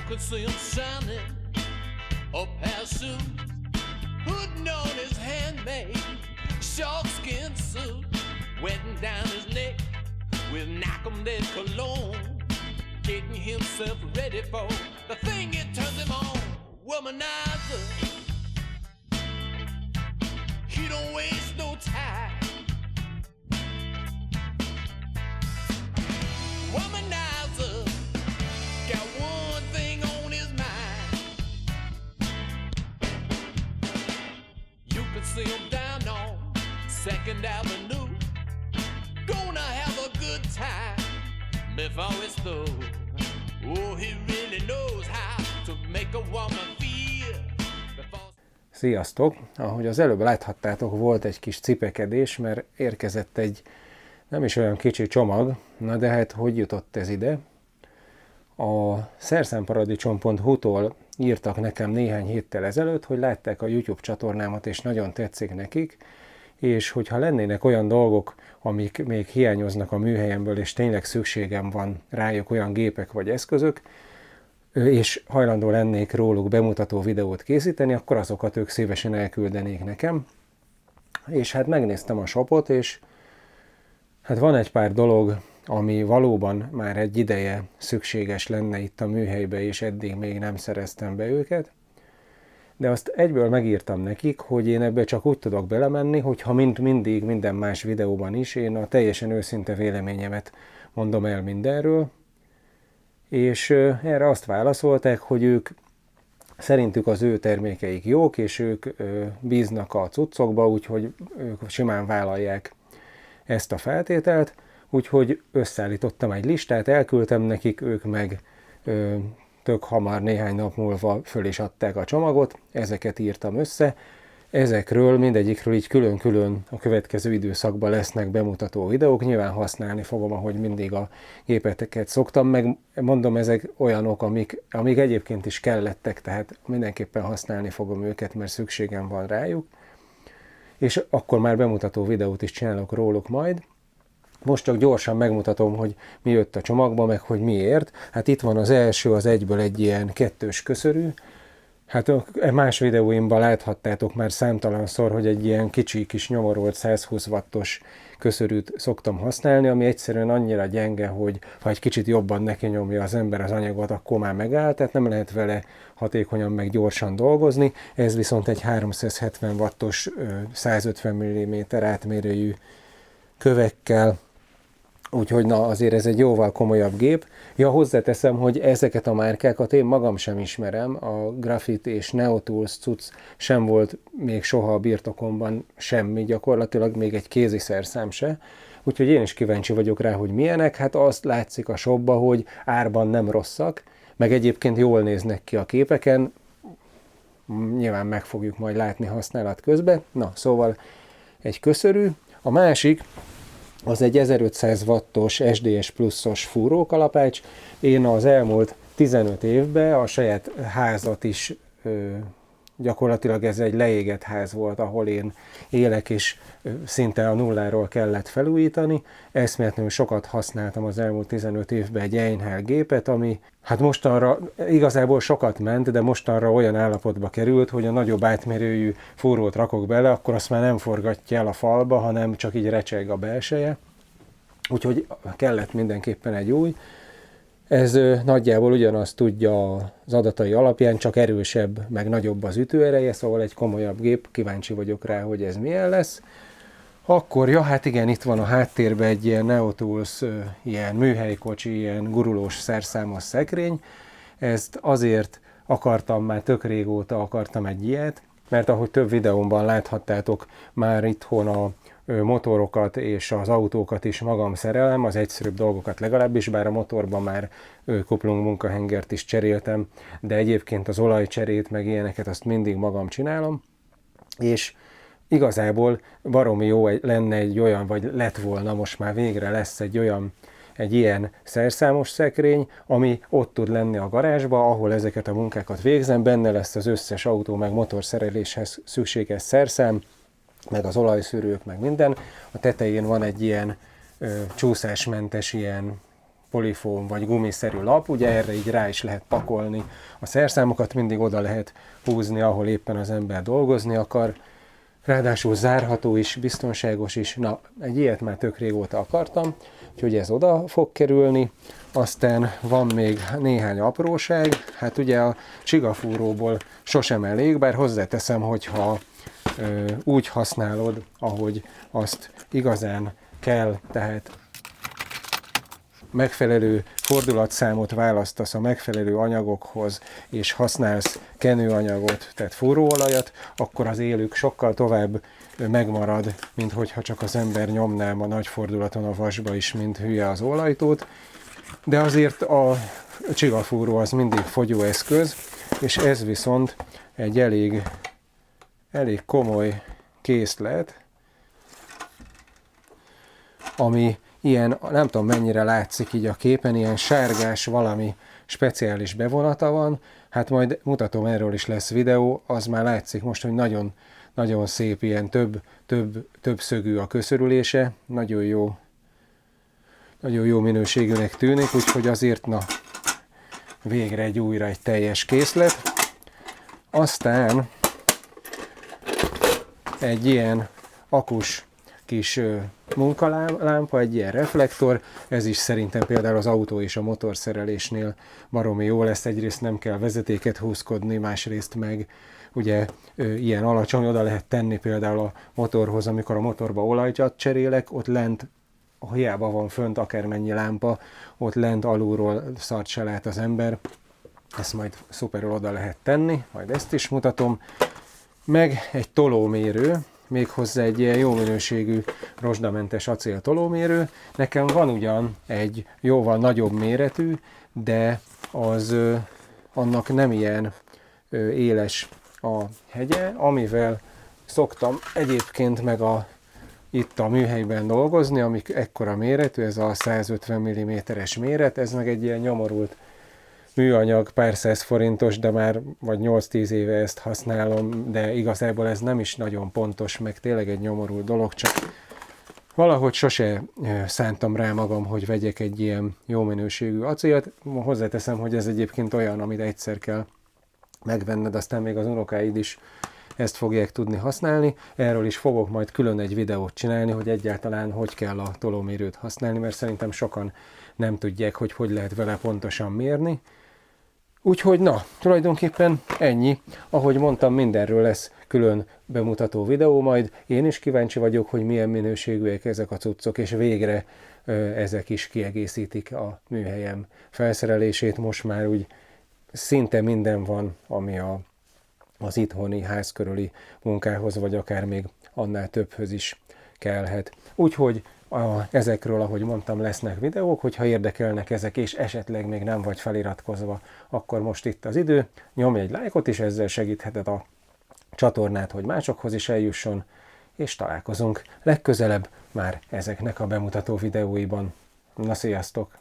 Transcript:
could see him shining, a pair of shoes, hooding on his handmade sharkskin suit, wetting down his neck with Nack'em cologne, getting himself ready for the thing that turns him on. Womanizer, he don't waste no time. Womanizer got one thing on his mind. You can see him down on 2nd Avenue, gonna have a good time before it's through. Oh, he really knows how to make a woman feel before... Sziasztok! Ahogy az előbb láthattátok, volt egy kis cipekedés, mert érkezett egy nem is olyan kicsi csomag. Na de hát hogy jutott ez ide? A szerszámparadicsom.hu-tól írtak nekem néhány héttel ezelőtt, hogy látták a YouTube csatornámat és nagyon tetszik nekik, és hogyha lennének olyan dolgok, amik még hiányoznak a műhelyemből, és tényleg szükségem van rájuk, olyan gépek vagy eszközök, és hajlandó lennék róluk bemutató videót készíteni, akkor azokat ők szívesen elküldenék nekem. És hát megnéztem a shopot, és hát van egy pár dolog, ami valóban már egy ideje szükséges lenne itt a műhelybe, és eddig még nem szereztem be őket. De azt egyből megírtam nekik, hogy én ebbe csak úgy tudok belemenni, hogyha mint mindig, minden más videóban is, én a teljesen őszinte véleményemet mondom el mindenről. És erre azt válaszolták, hogy ők szerintük az ő termékeik jók, és ők bíznak a cuccokba, úgyhogy ők simán vállalják ezt a feltételt. Úgyhogy összeállítottam egy listát, elküldtem nekik, ők meg tök hamar néhány nap múlva föl is adták a csomagot, ezeket írtam össze. Ezekről, mindegyikről így külön-külön a következő időszakban lesznek bemutató videók, nyilván használni fogom, ahogy mindig a gépeteket szoktam, meg mondom, ezek olyanok, amik egyébként is kellettek, tehát mindenképpen használni fogom őket, mert szükségem van rájuk, és akkor már bemutató videót is csinálok róluk majd. Most csak gyorsan megmutatom, hogy mi jött a csomagba, meg hogy miért. Hát itt van az első, az egyből egy ilyen kettős köszörű. Hát más videóimban láthattátok már számtalanszor, hogy egy ilyen kicsi kis nyomorolt 120 wattos köszörűt szoktam használni, ami egyszerűen annyira gyenge, hogy ha egy kicsit jobban neki nyomja az ember az anyagot, akkor már megáll, tehát nem lehet vele hatékonyan meg gyorsan dolgozni. Ez viszont egy 370 wattos 150 mm átmérőjű kövekkel, úgyhogy na azért ez egy jóval komolyabb gép. Ja, hozzáteszem, hogy ezeket a márkákat én magam sem ismerem, a Graphite és Neotools cucc sem volt még soha a birtokomban semmi, gyakorlatilag még egy kézi szerszám se. Úgyhogy én is kíváncsi vagyok rá, hogy milyenek. Hát azt látszik a shopba, hogy árban nem rosszak, meg egyébként jól néznek ki a képeken. Nyilván meg fogjuk majd látni használat közben. Na, szóval egy köszörű. A másik, az egy 1500 wattos SDS pluszos fúrókalapács. Én az elmúlt 15 évben a saját házat is, gyakorlatilag ez egy leégett ház volt, ahol én élek, és szinte a nulláról kellett felújítani. Eszméletlenül sokat használtam az elmúlt 15 évben egy Einhell gépet, ami hát mostanra igazából sokat ment, de mostanra olyan állapotba került, hogy a nagyobb átmérőjű fúrót rakok bele, akkor azt már nem forgatja el a falba, hanem csak így recseg a belseje. Úgyhogy kellett mindenképpen egy új. Ez nagyjából ugyanazt tudja az adatai alapján, csak erősebb, meg nagyobb az ütőereje, szóval egy komolyabb gép, kíváncsi vagyok rá, hogy ez milyen lesz. Akkor, ja, hát igen, itt van a háttérben egy ilyen Neotools, ilyen műhelykocsi, ilyen gurulós szerszámos szekrény. Ezt azért akartam, már tök régóta akartam egy ilyet, mert ahogy több videómban láthattátok, már itthon a motorokat és az autókat is magam szerelem, az egyszerűbb dolgokat legalábbis, bár a motorban már kuplung munkahengert is cseréltem, de egyébként az olajcserét, meg ilyeneket azt mindig magam csinálom, és igazából baromi jó lenne egy olyan, vagy lett volna, most már végre lesz egy ilyen szerszámos szekrény, ami ott tud lenni a garázsba, ahol ezeket a munkákat végzem, benne lesz az összes autó meg motorszereléshez szükséges szerszám, meg az olajszűrők, meg minden. A tetején van egy ilyen csúszásmentes ilyen polifóm vagy gumiszerű lap, ugye erre így rá is lehet pakolni a szerszámokat, mindig oda lehet húzni, ahol éppen az ember dolgozni akar. Ráadásul zárható is, biztonságos is. Na, egy ilyet már tök régóta akartam, úgyhogy ez oda fog kerülni. Aztán van még néhány apróság. Hát ugye a csigafúróból sosem elég, bár hozzáteszem, hogyha úgy használod, ahogy azt igazán kell, tehát megfelelő fordulatszámot választasz a megfelelő anyagokhoz, és használsz kenőanyagot, tehát fúróolajat, akkor az élük sokkal tovább megmarad, mint hogyha csak az ember nyomná a nagy fordulaton a vasba is, mint hülye az olajtót. De azért a csigafúró az mindig fogyóeszköz, és ez viszont egy elég komoly készlet, ami ilyen, nem tudom mennyire látszik így a képen, ilyen sárgás valami speciális bevonata van, hát majd mutatom, erről is lesz videó, az már látszik most, hogy nagyon, nagyon szép, ilyen több szögű a köszörülése, nagyon jó minőségűnek tűnik, úgyhogy azért, na, végre újra egy teljes készlet. Aztán egy ilyen akus kis munkalámpa, egy ilyen reflektor, ez is szerintem például az autó és a motorszerelésnél baromi jó lesz, egyrészt nem kell vezetéket húzkodni, másrészt meg ugye ilyen alacsony, oda lehet tenni például a motorhoz, amikor a motorba olajat cserélek, ott lent, hiába van fönt akármennyi lámpa, ott lent alulról szart se lát az ember, ezt majd szuperül oda lehet tenni, majd ezt is mutatom, meg egy tolómérő, méghozzá egy ilyen jó minőségű rozsdamentes acél tolómérő. Nekem van ugyan egy jóval nagyobb méretű, de az annak nem ilyen éles a hegye, amivel szoktam egyébként meg itt a műhelyben dolgozni, ami ekkora méretű, ez a 150 mm-es méret, ez meg egy ilyen nyomorult műanyag, pár száz forintos, de már vagy 8-10 éve ezt használom, de igazából ez nem is nagyon pontos, meg tényleg egy nyomorult dolog, csak valahogy sose szántam rá magam, hogy vegyek egy ilyen jó minőségű acélt. Hozzáteszem, hogy ez egyébként olyan, amit egyszer kell megvenned, aztán még az unokáid is ezt fogják tudni használni. Erről is fogok majd külön egy videót csinálni, hogy egyáltalán hogy kell a tolómérőt használni, mert szerintem sokan nem tudják, hogy lehet vele pontosan mérni. Úgyhogy na, tulajdonképpen ennyi. Ahogy mondtam, mindenről lesz külön bemutató videó majd. Én is kíváncsi vagyok, hogy milyen minőségűek ezek a cuccok, és végre ezek is kiegészítik a műhelyem felszerelését. Most már úgy szinte minden van, ami az itthoni ház körüli munkához, vagy akár még annál többhöz is kellhet. Úgyhogy ezekről, ahogy mondtam, lesznek videók, hogyha érdekelnek ezek, és esetleg még nem vagy feliratkozva, akkor most itt az idő. Nyomj egy lájkot, és ezzel segítheted a csatornát, hogy másokhoz is eljusson, és találkozunk legközelebb már ezeknek a bemutató videóiban. Na, sziasztok!